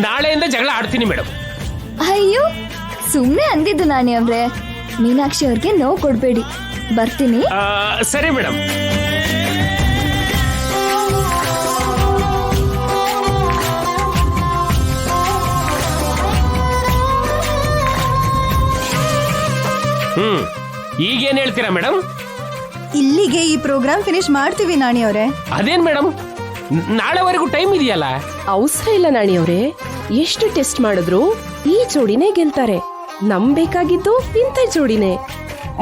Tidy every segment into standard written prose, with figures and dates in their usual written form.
ನಾಳೆಯಿಂದ ಜಗಳ ಆಡ್ತೀನಿ ಮೇಡಮ್. ಅಯ್ಯೋ ಸುಮ್ನೆ ಅಂದಿದ್ದು ನಾಣಿ ಅವ್ರೆ, ಮೀನಾಕ್ಷಿ ಅವ್ರಿಗೆ ನೋವು ಕೊಡ್ಬೇಡಿ. ಬರ್ತೀನಿ. ಸರಿ ಮೇಡಮ್. ಈಗೇನ್ ಹೇಳ್ತೀರಾ ಮೇಡಮ್? ಇಲ್ಲಿಗೆ ಈ ಪ್ರೋಗ್ರಾಮ್ ಫಿನಿಶ್ ಮಾಡ್ತೀವಿ ನಾಣಿ ಅವರೇ. ಅದೇನ್ ಮೇಡಮ್, ನಾಳೆವರೆಗೂ ಟೈಮ್ ಇದೆಯಲ್ಲ? ಅವಸರ ಇಲ್ಲ ನಾಣಿ ಅವ್ರೆ, ಎಷ್ಟು ಟೆಸ್ಟ್ ಮಾಡಿದ್ರು ಈ ಜೋಡಿನೇ ಗೆಲ್ತಾರೆ. ಬೇಕಾಗಿದ್ದು ಇಂಥ ಜೋಡಿನೇ.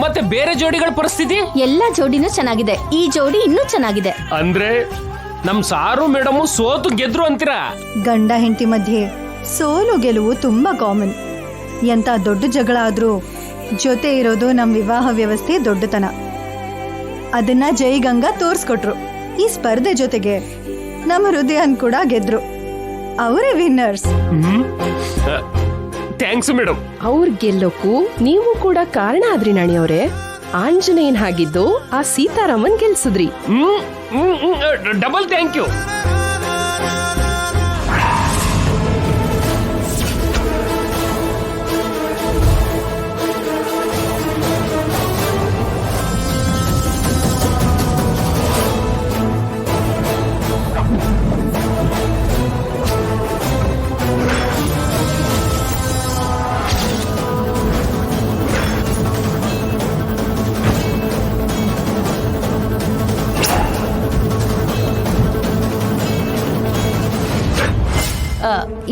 ಮತ್ತೆ ಬೇರೆ ಜೋಡಿಗಳ ಪರಿಸ್ಥಿತಿ? ಎಲ್ಲ ಜೋಡಿನೂ ಚೆನ್ನಾಗಿದೆ, ಈ ಜೋಡಿ ಇನ್ನೂ ಚೆನ್ನಾಗಿದೆ. ಅಂದ್ರೆ ನಮ್ ಸಾರು ಮೇಡಮ್ ಸೋತು ಗೆದ್ರು ಅಂತೀರಾ? ಗಂಡ ಹೆಂಡತಿ ಮಧ್ಯೆ ಸೋಲು ಗೆಲುವು ತುಂಬಾ ಕಾಮನ್. ಎಂತ ದೊಡ್ಡ ಜಗಳ ಆದ್ರೂ ಜೊತೆ ಇರೋದು ನಮ್ ವಿವಾಹ ವ್ಯವಸ್ಥೆ ದೊಡ್ಡತನ. ಅದನ್ನ ಜೈಗಂಗಾ ತೋರ್ಸ್ಕೊಟ್ರು. ಈ ಸ್ಪರ್ಧೆ ಜೊತೆಗೆ ನಮ್ಮ ಹೃದಯನ್ ಕೂಡ ಗೆದ್ರು. ಅವರೇ ವಿನ್ನರ್ಸ್. Thanks madam. ಅವ್ರ ಗೆಲ್ಲೋಕು ನೀವು ಕೂಡ ಕಾರಣ ಆದ್ರಿ ನಾಣಿ ಅವ್ರೆ. ಆಂಜನೇಯನ್ ಹಾಗಿದ್ದು ಆ ಸೀತಾರಾಮನ್ ಗೆಲ್ಸಿದ್ರಿ. Double thank you.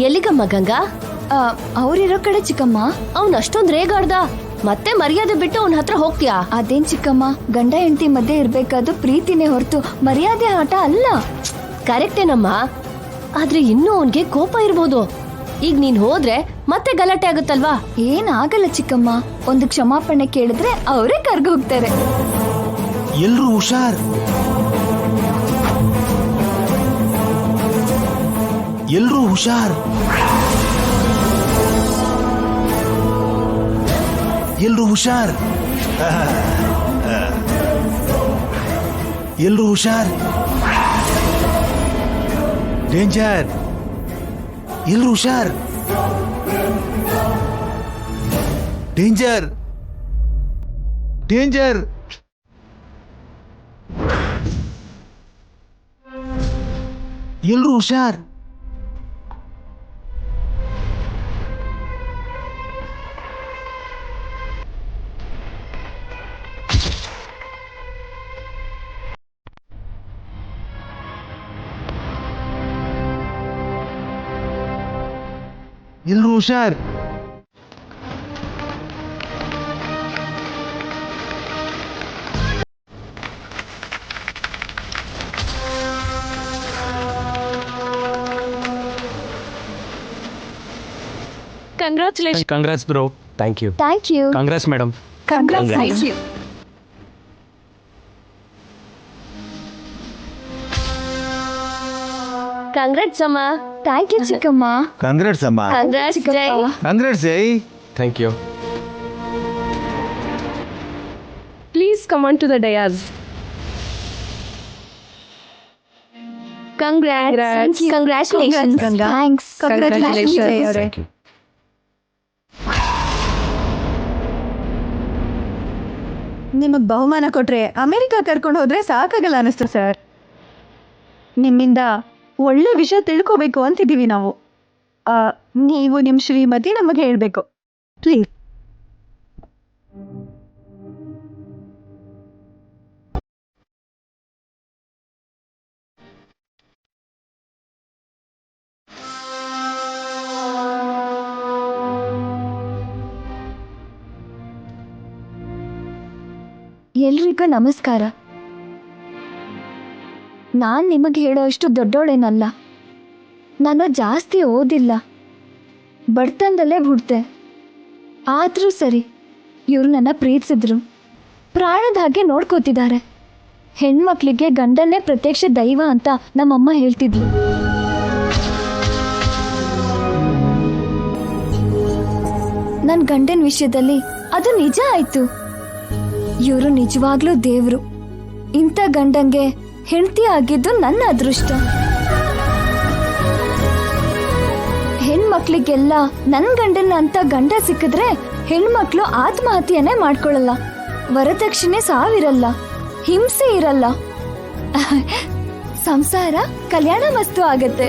ಎಲ್ಲಿಗಮ್ಮ ಗಂಗಾ? ಅವ್ರಿರೋ ಕಡೆ ಚಿಕ್ಕಮ್ಮ. ಅವ್ನ್ ಅಷ್ಟೊಂದ್ ರೇಗಾಡ್ದ, ಮತ್ತೆ ಮರ್ಯಾದೆ ಬಿಟ್ಟು ಅವನ ಹತ್ರ ಹೋಗ್ತೀಯಾ? ಅದೇನ್ ಚಿಕ್ಕಮ್ಮ, ಗಂಡ ಹೆಂಡತಿ ಮಧ್ಯೆ ಇರ್ಬೇಕಾದ್ದು ಪ್ರೀತಿನೇ ಹೊರತು ಮರ್ಯಾದೆ ಆಟ ಅಲ್ಲ. ಕರೆಕ್ಟೇನಮ್ಮ, ಆದ್ರೆ ಇನ್ನೂ ಅವನ್ಗೆ ಕೋಪ ಇರ್ಬೋದು. ಈಗ ನೀನ್ ಹೋದ್ರೆ ಮತ್ತೆ ಗಲಾಟೆ ಆಗುತ್ತಲ್ವಾ? ಏನಾಗಲ್ಲ ಚಿಕ್ಕಮ್ಮ, ಒಂದು ಕ್ಷಮಾಪಣೆ ಕೇಳಿದ್ರೆ ಅವರೇ ಕರ್ಗೋಗ್ತಾರೆ. ಎಲ್ರೂ ಹುಷಾರ್, ಎಲ್ರೂ ಹುಷಾರ್, ಎಲ್ರೂ ಹುಷಾರ್, ಎಲ್ರೂ ಹುಷಾರ್. ಡೇಂಜರ್, ಎಲ್ರೂ ಹುಷಾರ್. Danger, danger. ಎಲ್ರೂ ಹುಷಾರ್. ಎಲ್ರೂ ಹುಷಾರ್. Congratulation. Congrats bro. Thank you. Thank you. Congrats madam. Thank you. Congrats ಅಮ್ಮ. ಥ್ಯಾಂಕ್ ಯು ಚಿಕ್ಕಮ್ಮ. ಕಂಗ್ರಾಟ್ಸ್ ಅಮ್ಮ. Congrats Jai. Congrats Jai. Thank you. Please come on to the dais. Congrats. Congratulations Ganga. Thanks. Congratulations. ಅವರೇ. ನಿಮಗ್ ಬಹುಮಾನ ಕೊಟ್ರೆ ಅಮೆರಿಕ ಕರ್ಕೊಂಡು ಹೋದ್ರೆ ಸಾಕಾಗಲ್ಲ ಅನಿಸ್ತು ಸರ್. ನಿಮ್ಮಿಂದ ಒಳ್ಳೆ ವಿಷಯ ತಿಳ್ಕೋಬೇಕು ಅಂತಿದ್ದೀವಿ ನಾವು. ನೀವು ನಿಮ್ ಶ್ರೀಮತಿ ನಮಗೆ ಹೇಳ್ಬೇಕು ಪ್ಲೀಸ್. ಎಲ್ರಿಗೂ ನಮಸ್ಕಾರ. ನಾನ್ ನಿಮಗೆ ಹೇಳೋ ಅಷ್ಟು ದೊಡ್ಡೋಳೇನಲ್ಲ. ನಾನು ಜಾಸ್ತಿ ಓದಿಲ್ಲ, ಬಡತನದಲ್ಲೇ ಹುಡ್ತೆ. ಆದ್ರೂ ಸರಿ, ಇವ್ರು ನನ್ನ ಪ್ರೀತಿಸಿದ್ರು, ಪ್ರಾಣದ ಹಾಗೆ ನೋಡ್ಕೋತಿದ್ದಾರೆ. ಹೆಣ್ಮಕ್ಳಿಗೆ ಗಂಡನ್ನೇ ಪ್ರತ್ಯಕ್ಷ ದೈವ ಅಂತ ನಮ್ಮಮ್ಮ ಹೇಳ್ತಿದ್ಲು. ನನ್ನ ಗಂಡನ ವಿಷಯದಲ್ಲಿ ಅದು ನಿಜ ಆಯ್ತು. ಇವರು ನಿಜವಾಗ್ಲೂ ದೇವ್ರು. ಇಂಥ ಗಂಡಂಗೆ ಹೆಂಡತಿ ಆಗಿದ್ದು ನನ್ನ ಅದೃಷ್ಟ. ಮಕ್ಳಿಗೆಲ್ಲ ನನ್ ಗಂಡನ ಅಂತ ಗಂಡ ಸಿಕ್ಕಿದ್ರೆ ಹೆಣ್ಮಕ್ಳು ಆತ್ಮಹತ್ಯೆನೇ ಮಾಡ್ಕೊಳ್ಳಲ್ಲ. ವರದಕ್ಷಿಣೆ ಸಾವಿರಲ್ಲ, ಹಿಂಸೆ ಇರಲ್ಲ, ಸಂಸಾರ ಕಲ್ಯಾಣ ಮಸ್ತು ಆಗತ್ತೆ.